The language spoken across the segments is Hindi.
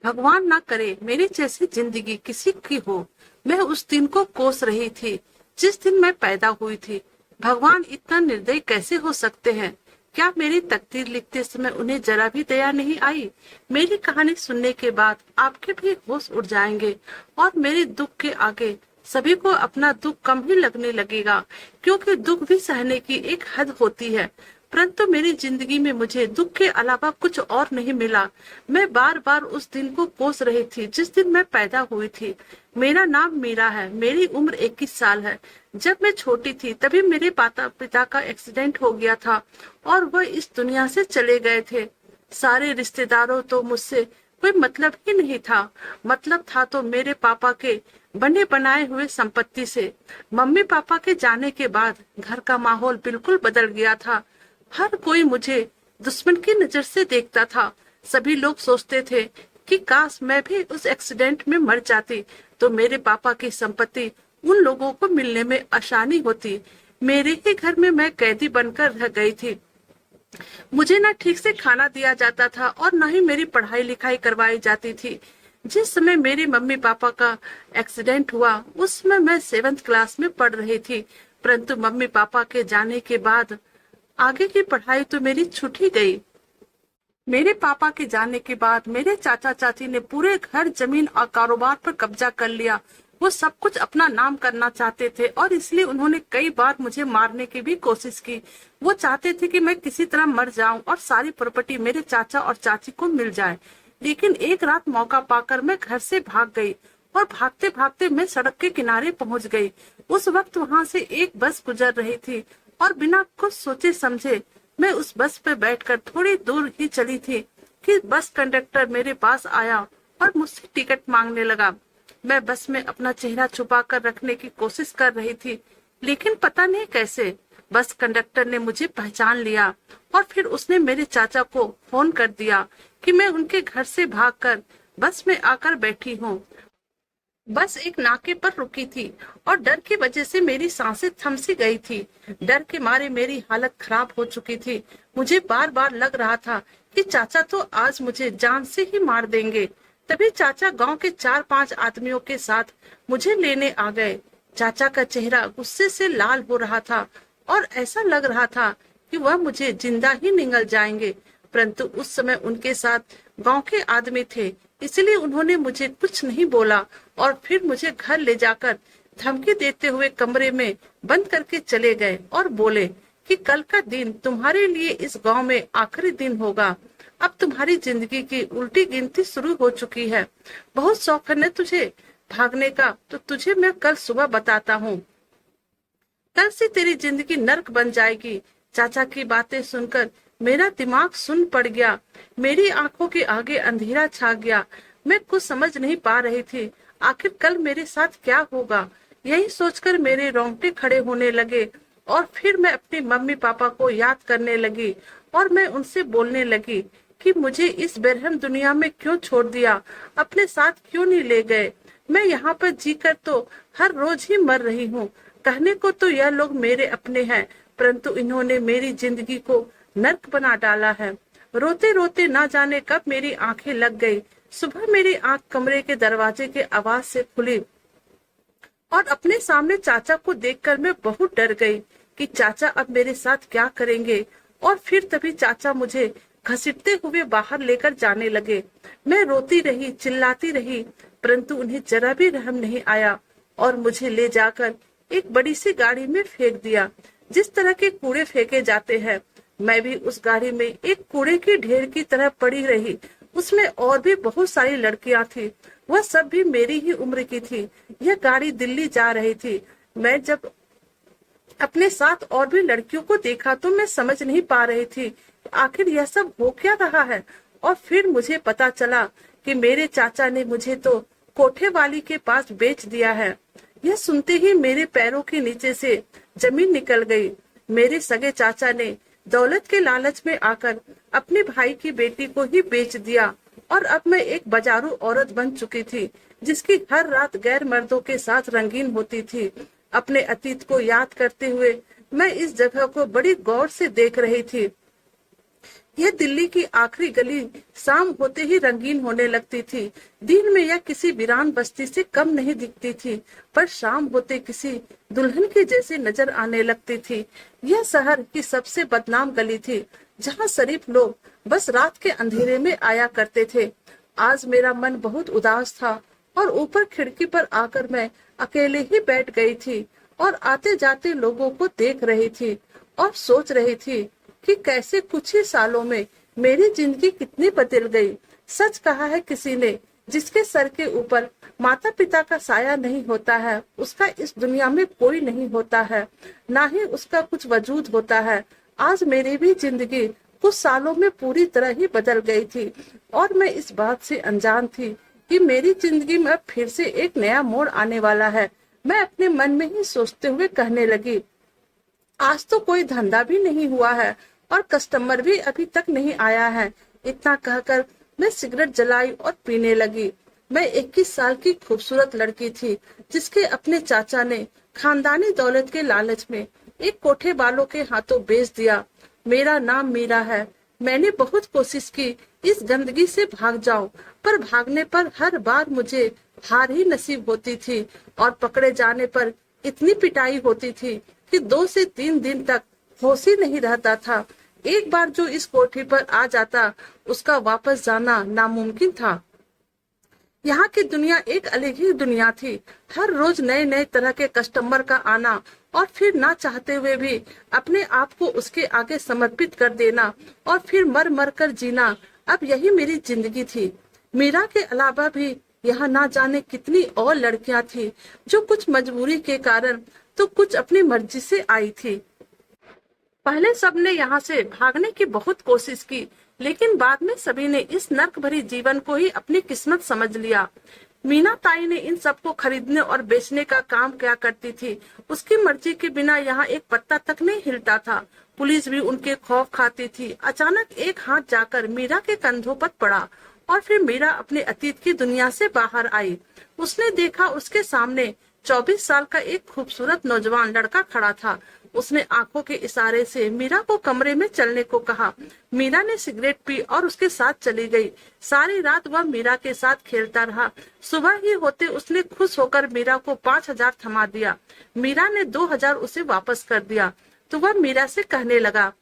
भगवान ना करे मेरी जैसी जिंदगी किसी की हो। मैं उस दिन को कोस रही थी जिस दिन मैं पैदा हुई थी। भगवान इतना निर्दयी कैसे हो सकते हैं? क्या मेरी तकदीर लिखते समय उन्हें जरा भी दया नहीं आई? मेरी कहानी सुनने के बाद आपके भी होश उड़ जाएंगे और मेरे दुख के आगे सभी को अपना दुख कम ही लगने लगेगा, क्योंकि दुख भी सहने की एक हद होती है। परंतु मेरी जिंदगी में मुझे दुख के अलावा कुछ और नहीं मिला। मैं बार बार उस दिन को कोस रही थी जिस दिन मैं पैदा हुई थी। मेरा नाम मीरा है, मेरी उम्र 21 साल है। जब मैं छोटी थी तभी मेरे माता पिता का एक्सीडेंट हो गया था और वह इस दुनिया से चले गए थे। सारे रिश्तेदारों तो मुझसे कोई मतलब ही नहीं था। मतलब था तो मेरे पापा के बने बनाए हुए संपत्ति से। मम्मी पापा के जाने के बाद घर का माहौल बिल्कुल बदल गया था। हर कोई मुझे दुश्मन की नजर से देखता था। सभी लोग सोचते थे कि काश मैं भी उस एक्सीडेंट में मर जाती तो मेरे पापा की संपत्ति उन लोगों को मिलने में आसानी होती। मेरे ही घर में मैं कैदी बनकर रह गई थी। मुझे ना ठीक से खाना दिया जाता था और न ही मेरी पढ़ाई लिखाई करवाई जाती थी। जिस समय मेरे मम्मी पापा का एक्सीडेंट हुआ उस समय मैं 7th क्लास में पढ़ रही थी। परंतु मम्मी पापा के जाने के बाद आगे की पढ़ाई तो मेरी छूट ही गई। मेरे पापा के जाने के बाद मेरे चाचा चाची ने पूरे घर जमीन और कारोबार पर कब्जा कर लिया। वो सब कुछ अपना नाम करना चाहते थे और इसलिए उन्होंने कई बार मुझे मारने की भी कोशिश की। वो चाहते थे कि मैं किसी तरह मर जाऊं और सारी प्रॉपर्टी मेरे चाचा और चाची को मिल जाए। लेकिन एक रात मौका पाकर मैं घर से भाग गई और भागते भागते मैं सड़क के किनारे पहुंच गई। उस वक्त वहां से एक बस गुजर रही थी और बिना कुछ सोचे समझे मैं उस बस पर बैठकर थोड़ी दूर ही चली थी कि बस कंडक्टर मेरे पास आया और मुझसे टिकट मांगने लगा। मैं बस में अपना चेहरा छुपा कर रखने की कोशिश कर रही थी, लेकिन पता नहीं कैसे बस कंडक्टर ने मुझे पहचान लिया और फिर उसने मेरे चाचा को फोन कर दिया कि मैं उनके घर से भागकर बस में आकर बैठी हूँ। बस एक नाके पर रुकी थी और डर की वजह से मेरी सांसें थम सी गई थी। डर के मारे मेरी हालत खराब हो चुकी थी। मुझे बार बार लग रहा था कि चाचा तो आज मुझे जान से ही मार देंगे। तभी चाचा गांव के 4-5 आदमियों के साथ मुझे लेने आ गए। चाचा का चेहरा गुस्से से लाल हो रहा था और ऐसा लग रहा था कि वह मुझे जिंदा ही निगल जाएंगे। परंतु उस समय उनके साथ गांव के आदमी थे, इसलिए उन्होंने मुझे कुछ नहीं बोला और फिर मुझे घर ले जाकर धमकी देते हुए कमरे में बंद करके चले गए और बोले कि कल का दिन तुम्हारे लिए इस गांव में आखिरी दिन होगा। अब तुम्हारी जिंदगी की उल्टी गिनती शुरू हो चुकी है। बहुत शौक है न तुझे भागने का, तो तुझे मैं कल सुबह बताता हूँ। कल से तेरी जिंदगी नर्क बन जाएगी। चाचा की बातें सुनकर मेरा दिमाग सुन पड़ गया। मेरी आंखों के आगे अंधेरा छा गया। मैं कुछ समझ नहीं पा रही थी आखिर कल मेरे साथ क्या होगा। यही सोचकर मेरे रोंगटे खड़े होने लगे और फिर मैं अपनी मम्मी पापा को याद करने लगी और मैं उनसे बोलने लगी कि मुझे इस बेरहम दुनिया में क्यों छोड़ दिया, अपने साथ क्यों नहीं ले गए। मैं यहाँ पर जीकर तो हर रोज ही मर रही हूँ। कहने को तो यह लोग मेरे अपने हैं, परंतु इन्होंने मेरी जिंदगी को नर्क बना डाला है। रोते रोते ना जाने कब मेरी आंखें लग गई। सुबह मेरी आंख कमरे के दरवाजे के आवाज से खुली और अपने सामने चाचा को देखकर मैं बहुत डर गई कि चाचा अब मेरे साथ क्या करेंगे। और फिर तभी चाचा मुझे घसीटते हुए बाहर लेकर जाने लगे। मैं रोती रही, चिल्लाती रही, परंतु उन्हें जरा भी रहम नहीं आया और मुझे ले जाकर एक बड़ी सी गाड़ी में फेंक दिया। जिस तरह के कूड़े फेंके जाते हैं, मैं भी उस गाड़ी में एक कूड़े की ढेर की तरह पड़ी रही। उसमें और भी बहुत सारी लड़कियां थी, वह सब भी मेरी ही उम्र की थी। यह गाड़ी दिल्ली जा रही थी। मैं जब अपने साथ और भी लड़कियों को देखा तो मैं समझ नहीं पा रही थी आखिर यह सब हो क्या रहा है। और फिर मुझे पता चला कि मेरे चाचा ने मुझे तो कोठे वाली के पास बेच दिया है। यह सुनते ही मेरे पैरों के नीचे से जमीन निकल गई। मेरे सगे चाचा ने दौलत के लालच में आकर अपने भाई की बेटी को ही बेच दिया और अब मैं एक बाजारू औरत बन चुकी थी जिसकी हर रात गैर मर्दों के साथ रंगीन होती थी। अपने अतीत को याद करते हुए मैं इस जगह को बड़ी गौर से देख रही थी। यह दिल्ली की आखिरी गली शाम होते ही रंगीन होने लगती थी। दिन में यह किसी वीरान बस्ती से कम नहीं दिखती थी, पर शाम होते किसी दुल्हन की जैसी नजर आने लगती थी। यह शहर की सबसे बदनाम गली थी, जहाँ शरीफ लोग बस रात के अंधेरे में आया करते थे। आज मेरा मन बहुत उदास था और ऊपर खिड़की पर आकर मैं अकेले ही बैठ गई थी और आते जाते लोगों को देख रही थी और सोच रही थी कि कैसे कुछ ही सालों में मेरी जिंदगी कितनी बदल गई। सच कहा है किसी ने, जिसके सर के ऊपर माता पिता का साया नहीं होता है, उसका इस दुनिया में कोई नहीं होता है, ना ही उसका कुछ वजूद होता है। आज मेरी भी जिंदगी कुछ सालों में पूरी तरह ही बदल गई थी और मैं इस बात से अनजान थी कि मेरी जिंदगी में अब फिर से एक नया मोड़ आने वाला है। मैं अपने मन में ही सोचते हुए कहने लगी, आज तो कोई धंधा भी नहीं हुआ है और कस्टमर भी अभी तक नहीं आया है। इतना कहकर मैं सिगरेट जलाई और पीने लगी। मैं 21 साल की खूबसूरत लड़की थी, जिसके अपने चाचा ने खानदानी दौलत के लालच में एक कोठे वालों के हाथों बेच दिया। मेरा नाम मीरा है। मैंने बहुत कोशिश की इस गंदगी से भाग जाऊं, पर भागने पर हर बार मुझे हार ही नसीब होती थी और पकड़े जाने पर इतनी पिटाई होती थी कि 2 से 3 दिन तक होश ही नहीं रहता था। एक बार जो इस कोठी पर आ जाता, उसका वापस जाना नामुमकिन था। यहाँ की दुनिया एक अलग ही दुनिया थी। हर रोज नए नए तरह के कस्टमर का आना और फिर ना चाहते हुए भी अपने आप को उसके आगे समर्पित कर देना और फिर मर मर कर जीना, अब यही मेरी जिंदगी थी। मीरा के अलावा भी यहाँ ना जाने कितनी और लड़कियां थी, जो कुछ मजबूरी के कारण तो कुछ अपनी मर्जी से आई थी। पहले सबने यहाँ से भागने की बहुत कोशिश की, लेकिन बाद में सभी ने इस नर्क भरी जीवन को ही अपनी किस्मत समझ लिया। मीना ताई ने इन सबको खरीदने और बेचने का काम क्या करती थी। उसकी मर्जी के बिना यहाँ एक पत्ता तक नहीं हिलता था। पुलिस भी उनके खौफ खाती थी। अचानक एक हाथ जाकर मीरा के कंधों पर पड़ा और फिर मीरा अपने अतीत की दुनिया से बाहर आई। उसने देखा उसके सामने 24 साल का एक खूबसूरत नौजवान लड़का खड़ा था। उसने आंखों के इशारे से मीरा को कमरे में चलने को कहा। मीरा ने सिगरेट पी और उसके साथ चली गई। सारी रात वह मीरा के साथ खेलता रहा। सुबह ही होते उसने खुश होकर मीरा को 5,000 थमा दिया। मीरा ने 2,000 उसे वापस कर दिया तो वह मीरा से कहने लगा,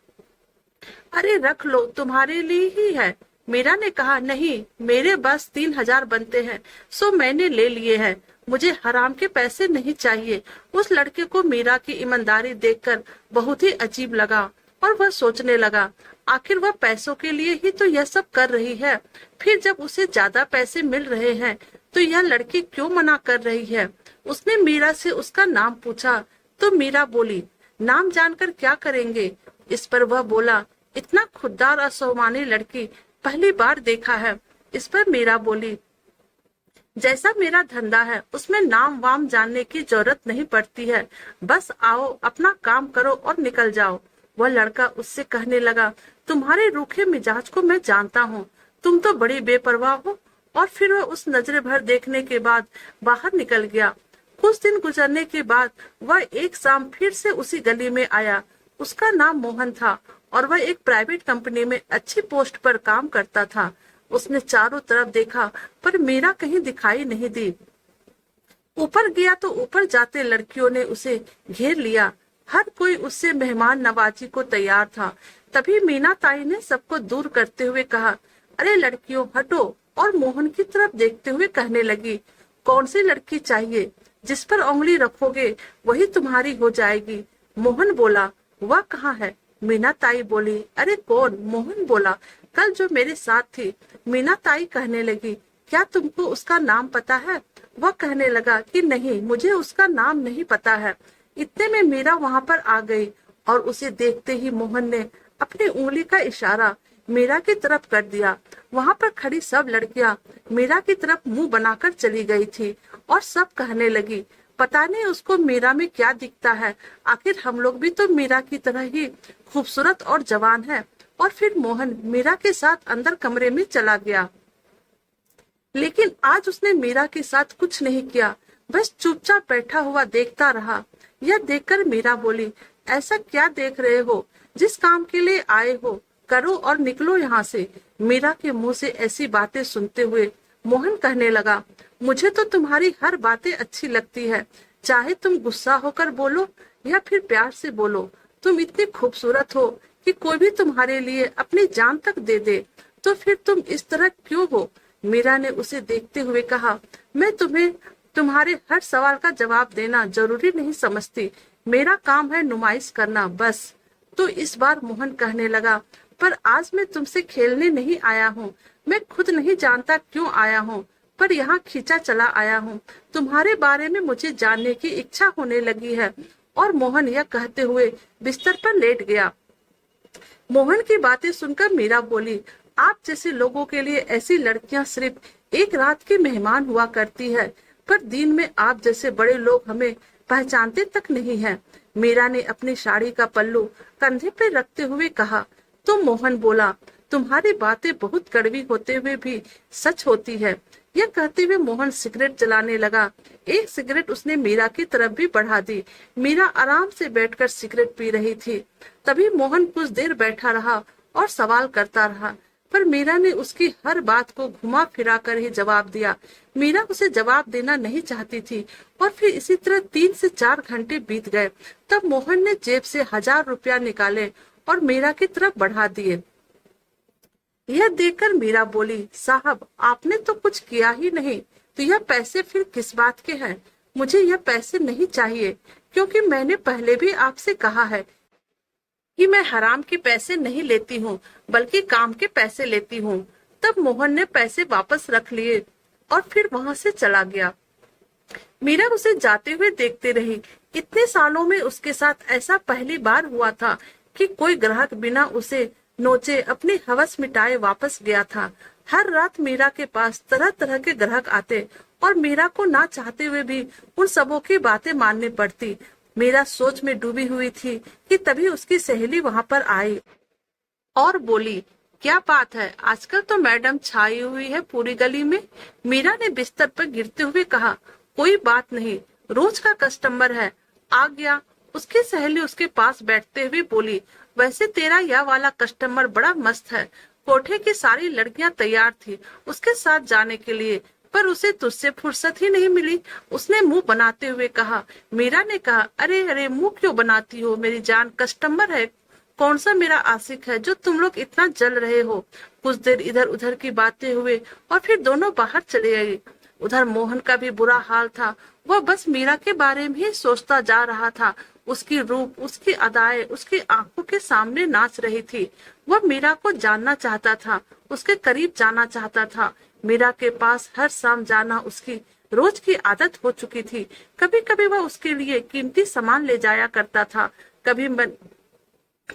अरे रख लो, तुम्हारे लिए ही है। मीरा ने कहा, नहीं, मेरे बस 3,000 बनते हैं, सो मैंने ले लिए हैं। मुझे हराम के पैसे नहीं चाहिए। उस लड़के को मीरा की ईमानदारी देखकर बहुत ही अजीब लगा और वह सोचने लगा, आखिर वह पैसों के लिए ही तो यह सब कर रही है। फिर जब उसे ज्यादा पैसे मिल रहे हैं तो यह लड़की क्यों मना कर रही है। उसने मीरा से उसका नाम पूछा तो मीरा बोली, नाम जानकर क्या करेंगे। इस पर वह बोला, इतना खुददार और स्वाभिमानी लड़की पहली बार देखा है। इस पर मीरा बोली, जैसा मेरा धंधा है उसमें नाम वाम जानने की जरूरत नहीं पड़ती है, बस आओ, अपना काम करो और निकल जाओ। वह लड़का उससे कहने लगा, तुम्हारे रूखे मिजाज को मैं जानता हूँ, तुम तो बड़ी बेपरवाह हो। और फिर वह उस नजरे भर देखने के बाद बाहर निकल गया। कुछ दिन गुजरने के बाद वह एक शाम फिर से उसी गली में आया। उसका नाम मोहन था और वह एक प्राइवेट कंपनी में अच्छी पोस्ट पर काम करता था। उसने चारों तरफ देखा पर मीरा कहीं दिखाई नहीं दी। ऊपर गया तो ऊपर जाते लड़कियों ने उसे घेर लिया। हर कोई उससे मेहमान नवाजी को तैयार था। तभी मीना ताई ने सबको दूर करते हुए कहा, अरे लड़कियों हटो, और मोहन की तरफ देखते हुए कहने लगी, कौन सी लड़की चाहिए, जिस पर उंगली रखोगे वही तुम्हारी हो जाएगी। मोहन बोला, वह कहाँ है। मीना ताई बोली, अरे कौन। मोहन बोला, कल जो मेरे साथ थी। मीना ताई कहने लगी, क्या तुमको उसका नाम पता है। वह कहने लगा कि नहीं, मुझे उसका नाम नहीं पता है। इतने में मीरा वहां पर आ गई और उसे देखते ही मोहन ने अपनी उंगली का इशारा मीरा की तरफ कर दिया। वहां पर खड़ी सब लड़कियां मीरा की तरफ मुंह बनाकर चली गई थी और सब कहने लगी, पता नहीं उसको मीरा में क्या दिखता है, आखिर हम लोग भी तो मीरा की तरह ही खूबसूरत और जवान है। और फिर मोहन मीरा के साथ अंदर कमरे में चला गया, लेकिन आज उसने मीरा के साथ कुछ नहीं किया, बस चुपचाप बैठा हुआ देखता रहा। यह देखकर मीरा बोली, ऐसा क्या देख रहे हो, जिस काम के लिए आए हो करो और निकलो यहाँ से। मीरा के मुंह से ऐसी बातें सुनते हुए मोहन कहने लगा, मुझे तो तुम्हारी हर बातें अच्छी लगती है, चाहे तुम गुस्सा होकर बोलो या फिर प्यार से बोलो। तुम इतनी खूबसूरत हो कि कोई भी तुम्हारे लिए अपनी जान तक दे दे। तो फिर तुम इस तरह क्यों हो? मीरा ने उसे देखते हुए कहा, मैं तुम्हें तुम्हारे हर सवाल का जवाब देना जरूरी नहीं समझती। मेरा काम है नुमाइश करना, बस। तो इस बार मोहन कहने लगा, पर आज मैं तुमसे खेलने नहीं आया हूँ। मैं खुद नहीं जानता क्यों आया हूँ, पर यहाँ खींचा चला आया हूँ। तुम्हारे बारे में मुझे जानने की इच्छा होने लगी है। और मोहन यह कहते हुए बिस्तर पर लेट गया। मोहन की बातें सुनकर मीरा बोली, आप जैसे लोगों के लिए ऐसी लड़कियां सिर्फ एक रात की मेहमान हुआ करती है, पर दिन में आप जैसे बड़े लोग हमें पहचानते तक नहीं हैं। मीरा ने अपनी साड़ी का पल्लू कंधे पर रखते हुए कहा। तो मोहन बोला, तुम्हारी बातें बहुत कड़वी होते हुए भी सच होती है। यह कहते हुए मोहन सिगरेट जलाने लगा। एक सिगरेट उसने मीरा की तरफ भी बढ़ा दी। मीरा आराम से बैठकर सिगरेट पी रही थी। तभी मोहन कुछ देर बैठा रहा और सवाल करता रहा, पर मीरा ने उसकी हर बात को घुमा फिरा कर ही जवाब दिया। मीरा उसे जवाब देना नहीं चाहती थी और फिर इसी तरह 3 से 4 घंटे बीत गए। तब मोहन ने जेब से 1000 रुपया निकाले और मीरा की तरफ बढ़ा दिए। यह देखकर मीरा बोली, साहब आपने तो कुछ किया ही नहीं, तो यह पैसे फिर किस बात के हैं? मुझे यह पैसे नहीं चाहिए, क्योंकि मैंने पहले भी आपसे कहा है कि मैं हराम के पैसे नहीं लेती हूँ, बल्कि काम के पैसे लेती हूँ। तब मोहन ने पैसे वापस रख लिए और फिर वहां से चला गया। मीरा उसे जाते हुए देखते रही। इतने सालों में उसके साथ ऐसा पहली बार हुआ था कि कोई ग्राहक बिना उसे नोचे अपनी हवस मिटाए वापस गया था। हर रात मीरा के पास तरह तरह के ग्राहक आते और मीरा को ना चाहते हुए भी उन सबों की बातें माननी पड़ती। मीरा सोच में डूबी हुई थी कि तभी उसकी सहेली वहां पर आई और बोली, क्या बात है, आजकल तो मैडम छाई हुई है पूरी गली में। मीरा ने बिस्तर पर गिरते हुए कहा, कोई बात नहीं, रोज का कस्टमर है, आ गया। उसकी सहेली उसके पास बैठते हुए बोली, वैसे तेरा यह वाला कस्टमर बड़ा मस्त है। कोठे की सारी लड़कियां तैयार थी उसके साथ जाने के लिए, पर उसे तुझसे फुर्सत ही नहीं मिली। उसने मुंह बनाते हुए कहा। मीरा ने कहा, अरे अरे मुंह क्यों बनाती हो मेरी जान, कस्टमर है। कौन सा मेरा आशिक है जो तुम लोग इतना जल रहे हो? कुछ देर इधर उधर की बातें हुए और फिर दोनों बाहर चले गए। उधर मोहन का भी बुरा हाल था। वह बस मीरा के बारे में ही सोचता जा रहा था। उसकी रूप, उसकी अदाएं उसकी आंखों के सामने नाच रही थी। वह मीरा को जानना चाहता था, उसके करीब जाना चाहता था। मीरा के पास हर शाम जाना उसकी रोज की आदत हो चुकी थी। कभी कभी वह उसके लिए कीमती सामान ले जाया करता था।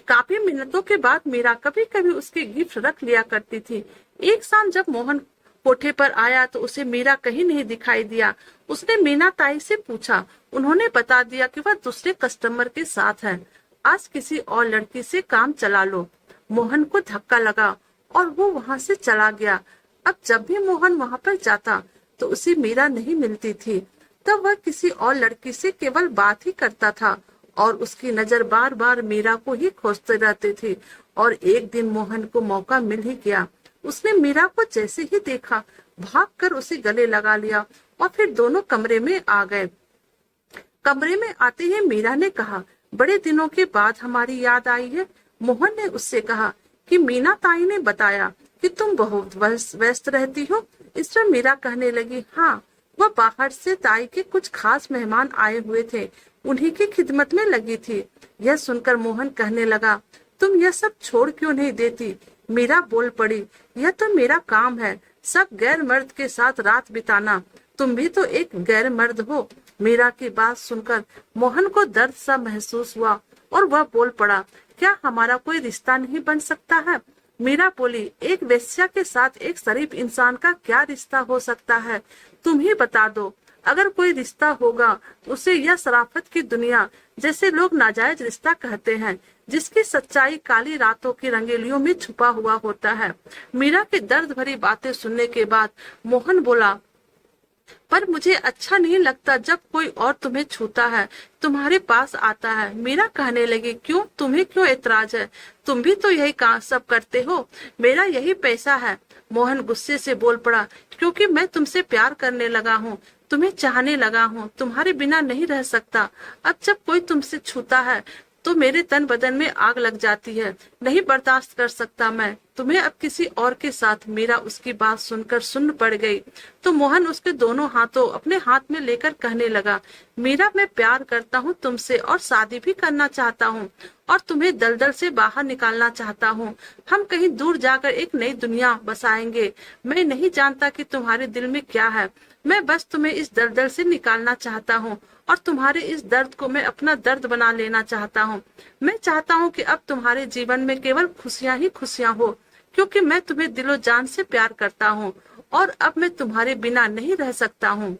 काफी मिन्नतों के बाद मीरा कभी कभी उसके गिफ्ट रख लिया करती थी। एक शाम जब मोहन कोठे पर आया तो उसे मीरा कहीं नहीं दिखाई दिया। उसने मीना ताई से पूछा। उन्होंने बता दिया कि वह दूसरे कस्टमर के साथ है। आज किसी और लड़की से काम चला लो। मोहन को धक्का लगा और वो वहां से चला गया। अब जब भी मोहन वहां पर जाता तो उसे मीरा नहीं मिलती थी। तब वह किसी और लड़की से केवल बात ही करता था और उसकी नजर बार बार मीरा को ही खोजते रहती थी। और एक दिन मोहन को मौका मिल ही गया। उसने मीरा को जैसे ही देखा भागकर उसे गले लगा लिया और फिर दोनों कमरे में आ गए। कमरे में आते ही मीरा ने कहा, बड़े दिनों के बाद हमारी याद आई है। मोहन ने उससे कहा कि मीना ताई ने बताया कि तुम बहुत व्यस्त रहती हो। इस पर मीरा कहने लगी, हाँ, वह बाहर से ताई के कुछ खास मेहमान आए हुए थे, उन्हीं की खिदमत में लगी थी। यह सुनकर मोहन कहने लगा, तुम यह सब छोड़ क्यों नहीं देती? मीरा बोल पड़ी, यह तो मेरा काम है, सब गैर मर्द के साथ रात बिताना। तुम भी तो एक गैर मर्द हो। मीरा की बात सुनकर मोहन को दर्द सा महसूस हुआ और वह बोल पड़ा, क्या हमारा कोई रिश्ता नहीं बन सकता है? मीरा बोली, एक वेश्या के साथ एक शरीफ इंसान का क्या रिश्ता हो सकता है? तुम ही बता दो। अगर कोई रिश्ता होगा उसे यह शराफत की दुनिया जैसे लोग नाजायज रिश्ता कहते हैं, जिसकी सच्चाई काली रातों की रंगेलियों में छुपा हुआ होता है। मीरा की दर्द भरी बातें सुनने के बाद मोहन बोला, पर मुझे अच्छा नहीं लगता जब कोई और तुम्हें छूता है, तुम्हारे पास आता है। मीरा कहने लगी, क्यों, तुम्हें क्यों एतराज है? तुम भी तो यही काम सब करते हो। मेरा यही पैसा है। मोहन गुस्से से बोल पड़ा, क्योंकि मैं तुमसे प्यार करने लगा हूँ, तुम्हें चाहने लगा हूँ, तुम्हारे बिना नहीं रह सकता। अब जब कोई तुमसे छूता है तो मेरे तन बदन में आग लग जाती है। नहीं बर्दाश्त कर सकता मैं तुम्हें अब किसी और के साथ। मीरा उसकी बात सुनकर सुन्न पड़ गई। तो मोहन उसके दोनों हाथों अपने हाथ में लेकर कहने लगा, मीरा, मैं प्यार करता हूँ तुमसे और शादी भी करना चाहता हूँ और तुम्हें दलदल से बाहर निकालना चाहता हूँ। हम कहीं दूर जाकर एक नई दुनिया बसाएंगे। मैं नहीं जानता कि तुम्हारे दिल में क्या है। मैं बस तुम्हें इस दलदल से निकालना चाहता हूँ और तुम्हारे इस दर्द को मैं अपना दर्द बना लेना चाहता हूँ। मैं चाहता हूँ कि अब तुम्हारे जीवन में केवल खुशियां ही खुशियां हो, क्योंकि मैं तुम्हें दिलो जान से प्यार करता हूँ और अब मैं तुम्हारे बिना नहीं रह सकता हूँ।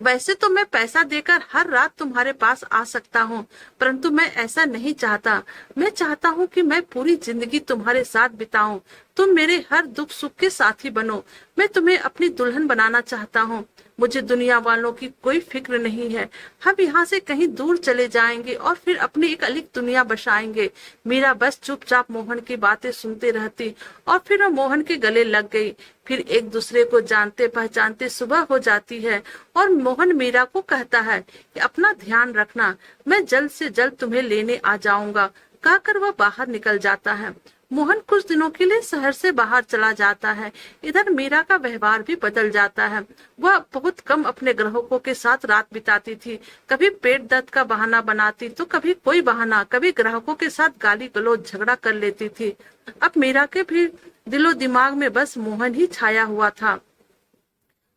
वैसे तो मैं पैसा देकर हर रात तुम्हारे पास आ सकता हूँ, परंतु मैं ऐसा नहीं चाहता। मैं चाहता हूँ कि मैं पूरी जिंदगी तुम्हारे साथ बिताऊं। तुम मेरे हर दुख सुख के साथी बनो। मैं तुम्हें अपनी दुल्हन बनाना चाहता हूँ। मुझे दुनिया वालों की कोई फिक्र नहीं है। हम यहाँ से कहीं दूर चले जाएंगे और फिर अपनी एक अलग दुनिया बसाएंगे। मीरा बस चुपचाप मोहन की बातें सुनती रहती और फिर वह मोहन के गले लग गई। फिर एक दूसरे को जानते पहचानते सुबह हो जाती है और मोहन मीरा को कहता है कि अपना ध्यान रखना, मैं जल्द से जल्द तुम्हें लेने आ जाऊंगा। कहकर वह बाहर निकल जाता है। मोहन कुछ दिनों के लिए शहर से बाहर चला जाता है। इधर मीरा का व्यवहार भी बदल जाता है। वह बहुत कम अपने ग्राहकों के साथ रात बिताती थी। कभी पेट दर्द का बहाना बनाती तो कभी कोई बहाना, कभी ग्राहकों के साथ गाली गलौज झगड़ा कर लेती थी। अब मीरा के भी दिलो दिमाग में बस मोहन ही छाया हुआ था।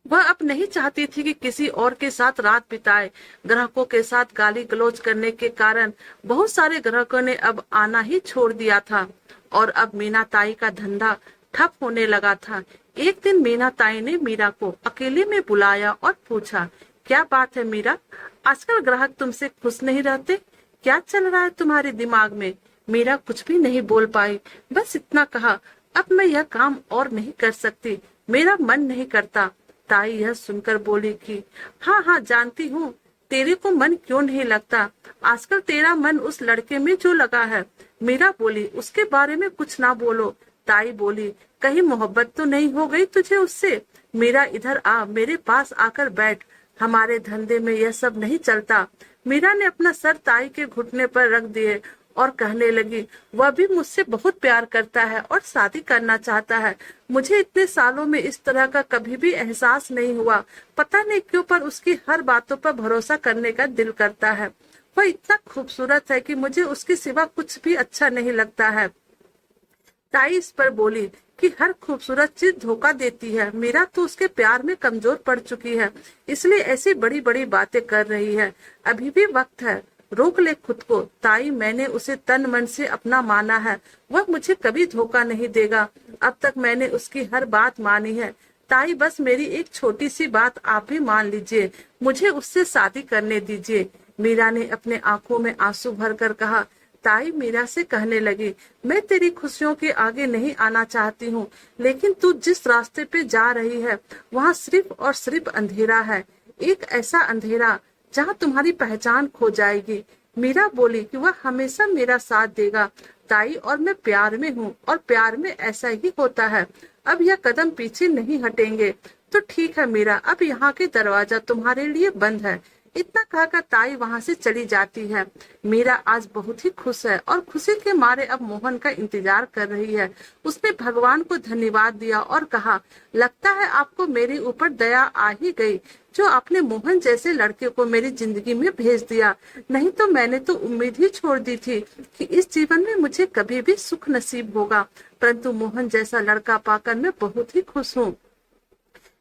वह अब नहीं चाहती थी कि किसी और के साथ रात बिताए। ग्राहकों के साथ गाली गलौज करने के कारण बहुत सारे ग्राहकों ने अब आना ही छोड़ दिया था और अब मीना ताई का धंधा ठप होने लगा था। एक दिन मीना ताई ने मीरा को अकेले में बुलाया और पूछा, क्या बात है मीरा, आजकल ग्राहक तुमसे खुश नहीं रहते? क्या चल रहा है तुम्हारे दिमाग में? मीरा कुछ भी नहीं बोल पाई, बस इतना कहा, अब मैं यह काम और नहीं कर सकती, मेरा मन नहीं करता। ताई यह सुनकर बोली कि हाँ हाँ जानती हूँ, तेरे को मन क्यों नहीं लगता। आजकल तेरा मन उस लड़के में जो लगा है। मीरा बोली, उसके बारे में कुछ ना बोलो। ताई बोली, कहीं मोहब्बत तो नहीं हो गई तुझे उससे? मीरा इधर आ, मेरे पास आकर बैठ, हमारे धंधे में यह सब नहीं चलता। मीरा ने अपना सर ताई के घुटने पर रख दिए और कहने लगी, वह भी मुझसे बहुत प्यार करता है और शादी करना चाहता है। मुझे इतने सालों में इस तरह का कभी भी एहसास नहीं हुआ। पता नहीं क्यों, पर उसकी हर बातों पर भरोसा करने का दिल करता है। वह इतना खूबसूरत है कि मुझे उसके सिवा कुछ भी अच्छा नहीं लगता है। ताई इस पर बोली कि हर खूबसूरत चीज धोखा देती है। मीरा तो उसके प्यार में कमजोर पड़ चुकी है, इसलिए ऐसी बड़ी बड़ी बातें कर रही है। अभी भी वक्त है, रोक ले खुद को। ताई, मैंने उसे तन मन से अपना माना है, वह मुझे कभी धोखा नहीं देगा। अब तक मैंने उसकी हर बात मानी है। ताई, बस मेरी एक छोटी सी बात आप भी मान लीजिए, मुझे उससे शादी करने दीजिए। मीरा ने अपने आंखों में आंसू भरकर कहा। ताई मीरा से कहने लगी, मैं तेरी खुशियों के आगे नहीं आना चाहती हूँ, लेकिन तू जिस रास्ते पे जा रही है वहाँ सिर्फ और सिर्फ अंधेरा है, एक ऐसा अंधेरा जहाँ तुम्हारी पहचान खो जाएगी। मीरा बोली कि वह हमेशा मेरा साथ देगा ताई, और मैं प्यार में हूँ और प्यार में ऐसा ही होता है। अब यह कदम पीछे नहीं हटेंगे। तो ठीक है मीरा, अब यहाँ के दरवाजा तुम्हारे लिए बंद है। इतना कहकर ताई वहां से चली जाती है। मीरा आज बहुत ही खुश है और खुशी के मारे अब मोहन का इंतजार कर रही है। उसने भगवान को धन्यवाद दिया और कहा, लगता है आपको मेरे ऊपर दया आ ही गई, जो आपने मोहन जैसे लड़के को मेरी जिंदगी में भेज दिया। नहीं तो मैंने तो उम्मीद ही छोड़ दी थी कि इस जीवन में मुझे कभी भी सुख नसीब होगा, परंतु मोहन जैसा लड़का पाकर मैं बहुत ही खुश हूँ,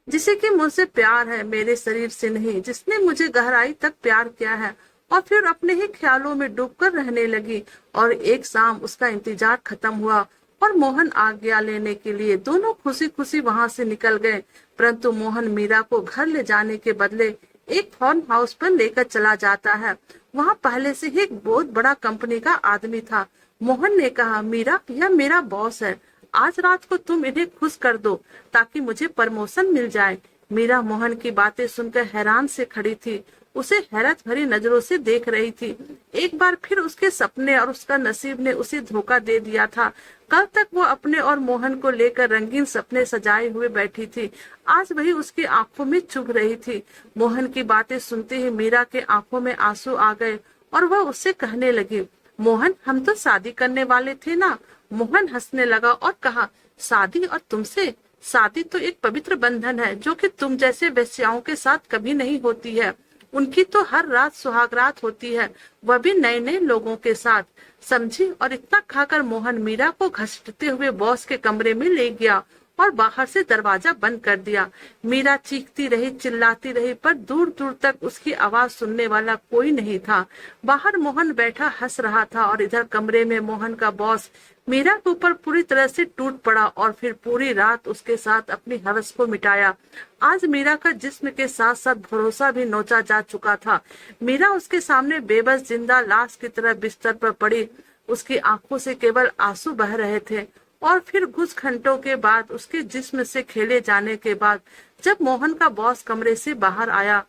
जिसे कि मुझसे प्यार है, मेरे शरीर से नहीं, जिसने मुझे गहराई तक प्यार किया है। और फिर अपने ही ख्यालों में डूबकर रहने लगी। और एक शाम उसका इंतजार खत्म हुआ और मोहन आ गया लेने के लिए। दोनों खुशी खुशी वहां से निकल गए, परंतु मोहन मीरा को घर ले जाने के बदले एक फार्म हाउस पर लेकर चला जाता है। वहाँ पहले से ही एक बहुत बड़ा कंपनी का आदमी था। मोहन ने कहा, मीरा, यह मेरा बॉस है, आज रात को तुम इन्हें खुश कर दो ताकि मुझे प्रमोशन मिल जाए। मीरा मोहन की बातें सुनकर हैरान से खड़ी थी, उसे हैरत भरी नजरों से देख रही थी। एक बार फिर उसके सपने और उसका नसीब ने उसे धोखा दे दिया था। कल तक वो अपने और मोहन को लेकर रंगीन सपने सजाए हुए बैठी थी, आज वही उसकी आंखों में चुभ रही थी। मोहन की बातें सुनते ही मीरा के आंखों में आंसू आ गए और वह उससे कहने लगी, मोहन हम तो शादी करने वाले थे ना। मोहन हंसने लगा और कहा, शादी और तुमसे? शादी तो एक पवित्र बंधन है जो कि तुम जैसे वेश्याओं के साथ कभी नहीं होती है। उनकी तो हर रात सुहागरात होती है, वह भी नए नए लोगों के साथ, समझी। और इतना खाकर मोहन मीरा को घसीटते हुए बॉस के कमरे में ले गया और बाहर से दरवाजा बंद कर दिया। मीरा चीखती रही, चिल्लाती रही, पर दूर दूर तक उसकी आवाज सुनने वाला कोई नहीं था। बाहर मोहन बैठा हंस रहा था और इधर कमरे में मोहन का बॉस मीरा के ऊपर पूरी तरह से टूट पड़ा और फिर पूरी रात उसके साथ अपनी हवस को मिटाया। आज मीरा का जिस्म के साथ साथ भरोसा भी नोचा जा चुका था। मीरा उसके सामने बेबस जिंदा लाश की तरह बिस्तर पर पड़ी, उसकी आंखों से केवल आंसू बह रहे थे। और फिर कुछ घंटों के बाद उसके जिस्म से खेले जाने के बाद जब मोहन का बॉस कमरे से बाहर आया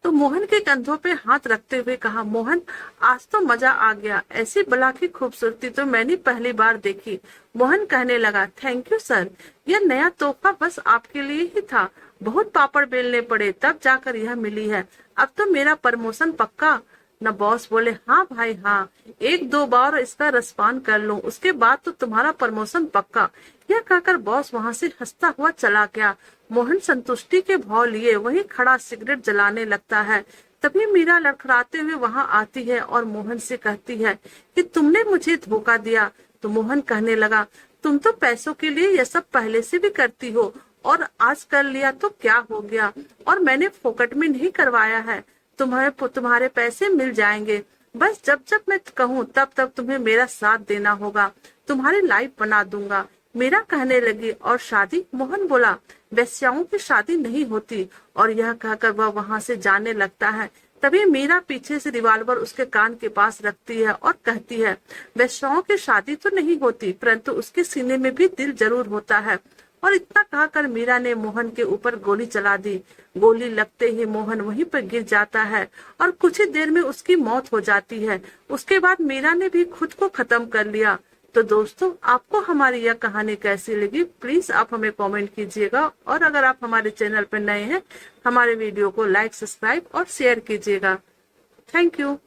तो मोहन के कंधों पे हाथ रखते हुए कहा, मोहन आज तो मजा आ गया, ऐसी बला की खूबसूरती तो मैंने पहली बार देखी। मोहन कहने लगा, थैंक यू सर, यह नया तोहफा बस आपके लिए ही था। बहुत पापड़ बेलने पड़े तब जाकर यह मिली है। अब तो मेरा प्रमोशन पक्का। न बॉस बोले, हाँ भाई हाँ, एक दो बार इसका रसपान कर लो, उसके बाद तो तुम्हारा प्रमोशन पक्का। यह कहकर बॉस वहां से हंसता हुआ चला गया। मोहन संतुष्टि के भाव लिए वहीं खड़ा सिगरेट जलाने लगता है। तभी मीरा लड़खड़ाते हुए वहां आती है और मोहन से कहती है कि तुमने मुझे धोखा दिया। तो मोहन कहने लगा, तुम तो पैसों के लिए यह सब पहले से भी करती हो और आज कर लिया तो क्या हो गया, और मैंने फोकट में नहीं करवाया है। तुम्हारे पैसे मिल जाएंगे, बस जब जब मैं कहूँ तब तब तुम्हें मेरा साथ देना होगा, तुम्हारी लाइफ बना दूंगा। मीरा कहने लगी, और शादी? मोहन बोला, वेश्याओं की शादी नहीं होती। और यह कहकर वह वहां से जाने लगता है। तभी मीरा पीछे से रिवॉल्वर उसके कान के पास रखती है और कहती है, वेश्याओं की शादी तो नहीं होती, परंतु उसके सीने में भी दिल जरूर होता है। और इतना कहकर मीरा ने मोहन के ऊपर गोली चला दी। गोली लगते ही मोहन वहीं पर गिर जाता है और कुछ ही देर में उसकी मौत हो जाती है। उसके बाद मीरा ने भी खुद को खत्म कर लिया। तो दोस्तों, आपको हमारी यह कहानी कैसी लगी, प्लीज आप हमें कमेंट कीजिएगा। और अगर आप हमारे चैनल पर नए हैं, हमारे वीडियो को लाइक, सब्सक्राइब और शेयर कीजिएगा। Thank you.